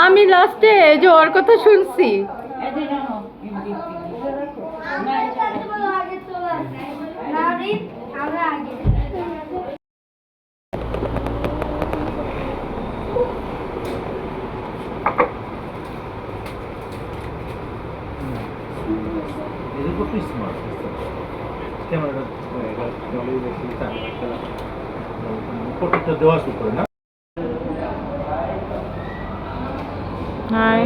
আমি লাস্টে যে ওর কথা শুনছি। হাই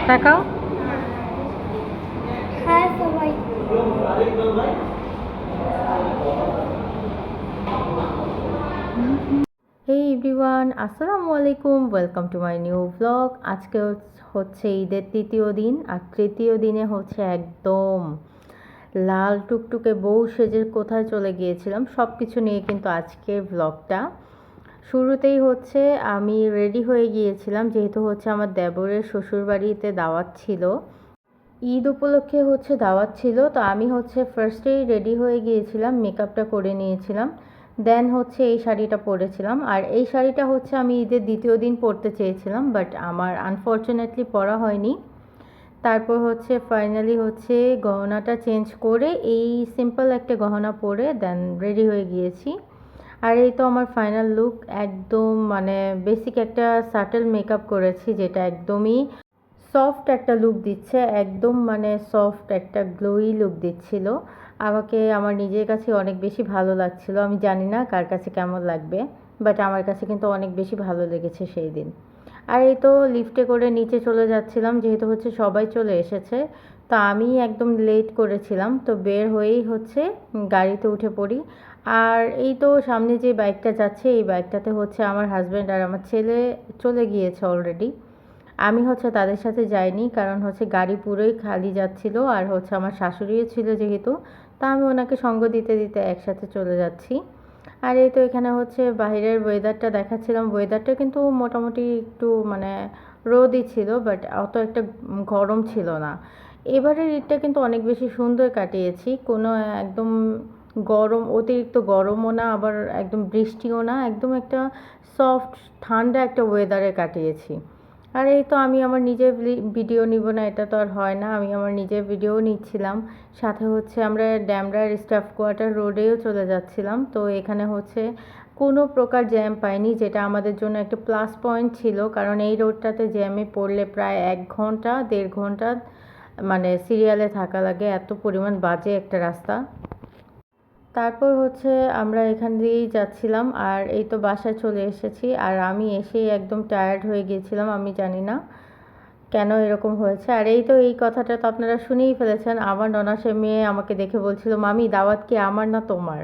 তাকাও। হ্যাঁ সবাই হেই এভরিওয়ান, আসসালামু আলাইকুম, welcome to my new blog. আজকে হচ্ছে ঈদের তৃতীয় দিন, আর তৃতীয় দিনে হচ্ছে একদম লাল টুকটুকে বউ সেজে কোথায় চলে গিয়েছিলাম সব কিছু নিয়ে কিন্তু আজকের ব্লগটা। শুরুতেই হচ্ছে আমি রেডি হয়ে গিয়েছিলাম, যেহেতু হচ্ছে আমার দেবরের শ্বশুরবাড়িতে দাওয়াত ছিল, ঈদ উপলক্ষে হচ্ছে দাওয়াত ছিল। তো আমি হচ্ছে ফার্স্টেই রেডি হয়ে গিয়েছিলাম, মেকআপটা করে নিয়েছিলাম, দেন হচ্ছে এই শাড়িটা পরেছিলাম। আর এই শাড়িটা হচ্ছে আমি ঈদের দ্বিতীয় দিন পরতে চেয়েছিলাম, বাট আমার আনফর্চুনেটলি পরা হয়নি। তারপর হচ্ছে ফাইনালি হচ্ছে গহনাটা চেঞ্জ করে এই সিম্পল একটা গহনা পরে দেন রেডি হয়ে গিয়েছি। আর এই তো আমার ফাইনাল লুক, একদম মানে বেসিক একটা সাটেল মেকআপ করেছি, যেটা একদমই সফট একটা লুক দিচ্ছে, একদম মানে সফট একটা গ্লোই লুক দিচ্ছিল আমাকে। আমার নিজের কাছে অনেক বেশি ভালো লাগছিল, আমি জানি না কার কাছে কেমন লাগবে, বাট আমার কাছে কিন্তু অনেক বেশি ভালো লেগেছে সেই দিন। আর এই তো লিফটে করে নিচে চলে যাচ্ছিলাম, যেহেতু হচ্ছে সবাই চলে এসেছে, তো আমি একদম লেট করেছিলাম, তো বের হয়েই হচ্ছে গাড়িতে উঠে পড়ি। আর এই তো সামনে যে বাইকটা যাচ্ছে, এই বাইকটাতে হচ্ছে আমার হাজব্যান্ড আর আমার ছেলে চলে গিয়েছে অলরেডি। আমি হচ্ছে তাদের সাথে যাইনি, কারণ হচ্ছে গাড়ি পুরোই খালি যাচ্ছিল, আর হচ্ছে আমার শাশুড়িও ছিল যেহেতু, তা আমি ওনাকে সঙ্গ দিতে দিতে একসাথে চলে যাচ্ছি। আর এই তো এখানে হচ্ছে বাইরের ওয়েদারটা দেখাচ্ছিলাম, ওয়েদারটা কিন্তু মোটামুটি একটু মানে রোদই ছিল, বাট অত একটা গরম ছিল না। এবারের ঈদটা কিন্তু অনেক বেশি সুন্দর কাটিয়েছি, কোনো একদম গরম, অতিরিক্ত গরমও না, আবার একদম বৃষ্টিও না, একদম একটা সফট ঠান্ডা একটা ওয়েদারে কাটিয়েছি। আর এই তো আমি আমার নিজের ভিডিও নিব না, এটা তো আর হয় না, আমি আমার নিজের ভিডিও নিচ্ছিলাম। সাথে হচ্ছে আমরা ড্যামরার স্টাফ কোয়ার্টার রোডেও চলে যাচ্ছিলাম, তো এখানে হচ্ছে কোনো প্রকার জ্যাম পাইনি, যেটা আমাদের জন্য একটা প্লাস পয়েন্ট ছিল, কারণ এই রোডটাতে জ্যামে পড়লে প্রায় 1 ঘন্টা 1.5 ঘন্টা মানে সিরিয়ালে থাকা লাগে, এত পরিমাণ বাজে একটা রাস্তা। তারপর হচ্ছে আমরা এখান দিয়েই যাচ্ছিলাম, আর এই তো বাসায় চলে এসেছি। আর আমি এসেই একদম টায়ার্ড হয়ে গিয়েছিলাম, আমি জানি না কেন এরকম হয়েছে। আর এই তো এই কথাটা তো আপনারা শুনেই ফেলেছেন, আমার ননাসের মেয়ে আমাকে দেখে বলছিল, মামি দাওয়াত কি আমার না তোমার?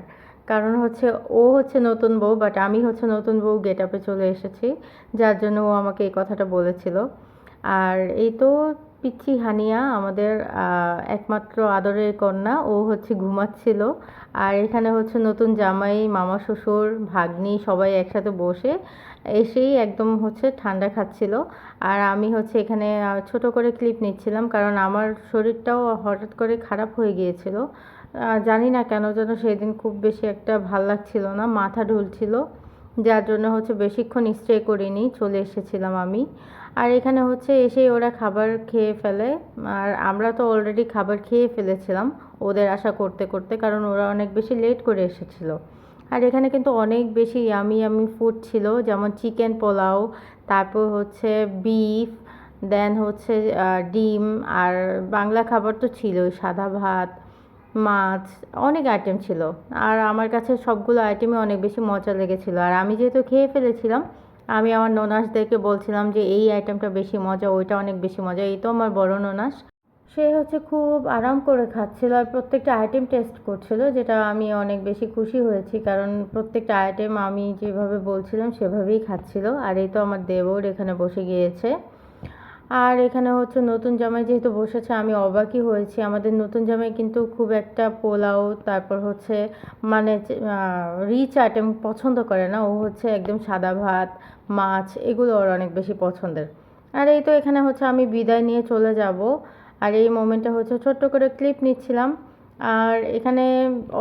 কারণ হচ্ছে ও হচ্ছে নতুন বউ, বাট আমি হচ্ছে নতুন বউ গেট আপে চলে এসেছি, যার জন্য ও আমাকে এই কথাটা বলেছিল। আর এই তো পিচ্ছি হানিয়া আমাদের একমাত্র আদরের কন্যা, ও হচ্ছে ঘুমাচ্ছিল। আর এখানে হচ্ছে নতুন জামাই, মামা শ্বশুর, ভাগ্নি সবাই একসাথে বসে এসেই একদম হচ্ছে ঠান্ডা খাচ্ছিল। আর আমি হচ্ছে এখানে ছোট করে ক্লিপ নিচ্ছিলাম, কারণ আমার শরীরটাও হঠাৎ করে খারাপ হয়ে গিয়েছিল। জানি না কেন যেন সেদিন খুব বেশি একটা ভাল লাগছিল না, মাথা ঢুলছিল, যার জন্য হচ্ছে বেশিক্ষণ স্টে করিনি, চলে এসেছিলাম আমি। আর এখানে হচ্ছে এসেই ওরা খাবার খেয়ে ফেলে, আর আমরা তো অলরেডি খাবার খেয়ে ফেলেছিলাম ওদের আশা করতে করতে, কারণ ওরা অনেক বেশি লেট করে এসেছিল। আর এখানে কিন্তু অনেক বেশি ইয়ামি ইয়ামি ফুড ছিল, যেমন চিকেন পোলাও, তারপর হচ্ছে বিফ, দেন হচ্ছে ডিম, আর বাংলা খাবার তো ছিলই, সাদা ভাত, মাছ, অনেক আইটেম ছিল। আর আমার কাছে সবগুলো আইটেমই অনেক বেশি মজা লেগেছিল। আর আমি যেহেতু খেয়ে ফেলেছিলাম, আমি আমার ননাসদেরকে বলছিলাম যে এই আইটেমটা বেশি মজা, ওইটা অনেক বেশি মজা। এই তো আমার বড় ননাস, সে হচ্ছে খুব আরাম করে খাচ্ছিল আর প্রত্যেকটা আইটেম টেস্ট করছিল, যেটা আমি অনেক বেশি খুশি হয়েছি, কারণ প্রত্যেকটা আইটেম আমি যেভাবে বলছিলাম সেভাবেই খাচ্ছিল। আর এই তো আমার দেবর এখানে বসে গিয়েছে। আর এখানে হচ্ছে নতুন জামাই যেহেতু বসেছে, আমি অবাকই হয়েছি, আমাদের নতুন জামাই কিন্তু খুব একটা পোলাও, তারপর হচ্ছে মানে রিচ আইটেম পছন্দ করে না, ও হচ্ছে একদম সাদা ভাত, মাছ, এগুলো ওর অনেক বেশি পছন্দের। আর এই তো এখানে হচ্ছে আমি বিদায় নিয়ে চলে যাব, আর এই মোমেন্টটা হচ্ছে ছোট্ট করে ক্লিপ নিচ্ছিলাম। আর এখানে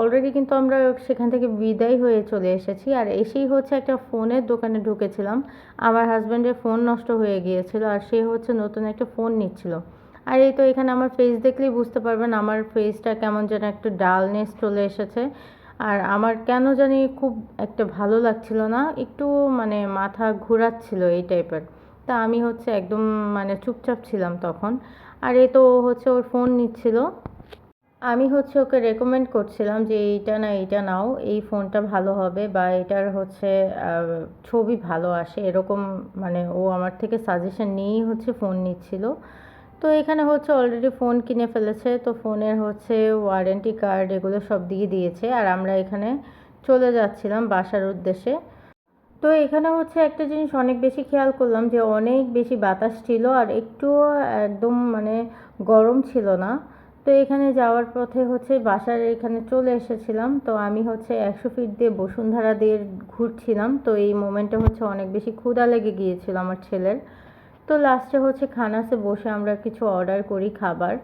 অলরেডি কিন্তু আমরা সেখান থেকে বিদায় হয়ে চলে এসেছি। আর এসেই হচ্ছে একটা ফোনের দোকানে ঢুকেছিলাম। আমার হাজব্যান্ডের ফোন নষ্ট হয়ে গিয়েছিল আর সে হচ্ছে নতুন একটা ফোন নিচ্ছিল। আর এই তো এখানে আমার ফেস দেখলেই বুঝতে পারবেন আমার ফেসটা কেমন যেন একটু ডালনেস চলে এসেছে। আর আমার কেন জানি খুব একটা ভালো লাগছিল না, একটু মানে মাথা ঘোরাচ্ছিল এই টাইপের। তা আমি হচ্ছে একদম মানে চুপচাপ ছিলাম তখন। আর এই তো ও হচ্ছে ওর ফোন নিচ্ছিল। আমি হচ্ছে ওকে রেকমেন্ড করছিলাম যে এইটা না এইটা নাও, এই ফোনটা ভালো হবে বা এটার হচ্ছে ছবি ভালো আসে এরকম। মানে ও আমার থেকে সাজেশন নিয়েই হচ্ছে ফোন নিচ্ছিল। তো এখানে হচ্ছে অলরেডি ফোন কিনে ফেলেছে, তো ফোনের হচ্ছে ওয়ারেন্টি কার্ড এগুলো সব দিয়ে দিয়েছে। আর আমরা এখানে চলে যাচ্ছিলাম বাসার উদ্দেশ্যে। তো এখানে হচ্ছে একটা জিনিস অনেক বেশি খেয়াল করলাম যে অনেক বেশি বাতাস ছিল আর একটুও একদম মানে গরম ছিল না। তো এখানে যাওয়ার পথে হচ্ছে বাসার এখানে চলে এসেছিলাম। তো আমি হচ্ছে 100 ফিট দিয়ে বসুন্ধরা দিয়ে ঘুরছিলাম। তো এই মোমেন্টে হচ্ছে অনেক বেশি ক্ষুধা লেগে গিয়েছিল আমার ছেলের। তো লাস্টে হচ্ছে খানাসে বসে আমরা কিছু অর্ডার করি খাবার।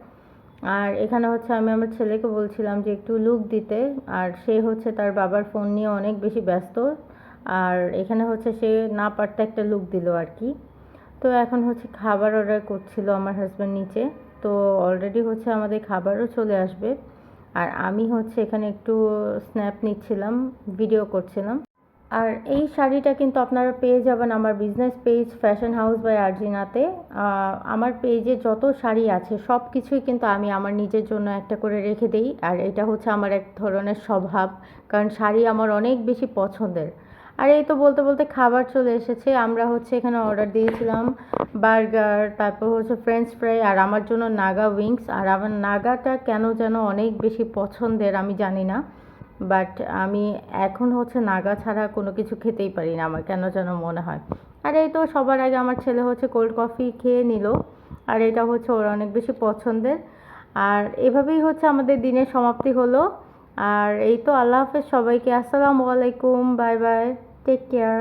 আর এখানে হচ্ছে আমি আমার ছেলেকে বলছিলাম যে একটু লুক দিতে। আর সে হচ্ছে তার বাবার ফোন নিয়ে অনেক বেশি ব্যস্ত। আর এখানে হচ্ছে সে না পারতে একটা লুক দিল আর কি। তো এখন হচ্ছে খাবার অর্ডার করছিল আমার হাজব্যান্ড নিচে। তো অলরেডি হচ্ছে আমাদের খাবারও চলে আসবে। আর আমি হচ্ছে এখানে একটু স্ন্যাপ নিচ্ছিলাম, ভিডিও করছিলাম। আর এই শাড়িটা কিন্তু আপনারা পেয়ে যাবেন আমার business page fashion house by আরজিনাতে। আমার পেজে যত শাড়ি আছে সব কিছুই কিন্তু আমি আমার নিজের জন্য একটা করে রেখে দিই। আর এটা হচ্ছে আমার এক ধরনের স্বভাব, কারণ শাড়ি আমার অনেক বেশি পছন্দের। আর এই তো বলতে বলতে খাবার চলে এসেছে। আমরা হচ্ছে এখানে অর্ডার দিয়েছিলাম বার্গার, তারপর হচ্ছে ফ্রেঞ্চ ফ্রাই আর আমার জন্য নাগা উইংস। আর আমার নাগাটা কেন যেন অনেক বেশি পছন্দের, আমি জানি না। বাট আমি এখন হচ্ছে নাগা ছাড়া কোনো কিছু খেতেই পারি না, আমার কেন যেন মনে হয়। আর এই তো সবার আগে আমার ছেলে হচ্ছে কোল্ড কফি খেয়ে নিল। আর এটা হচ্ছে ওর অনেক বেশি পছন্দের। আর এভাবেই হচ্ছে আমাদের দিনের সমাপ্তি হলো। আর এই তো আল্লাহ হাফেজ সবাইকে, আসসালামু আলাইকুম, বাই বাই, টেক কেয়ার।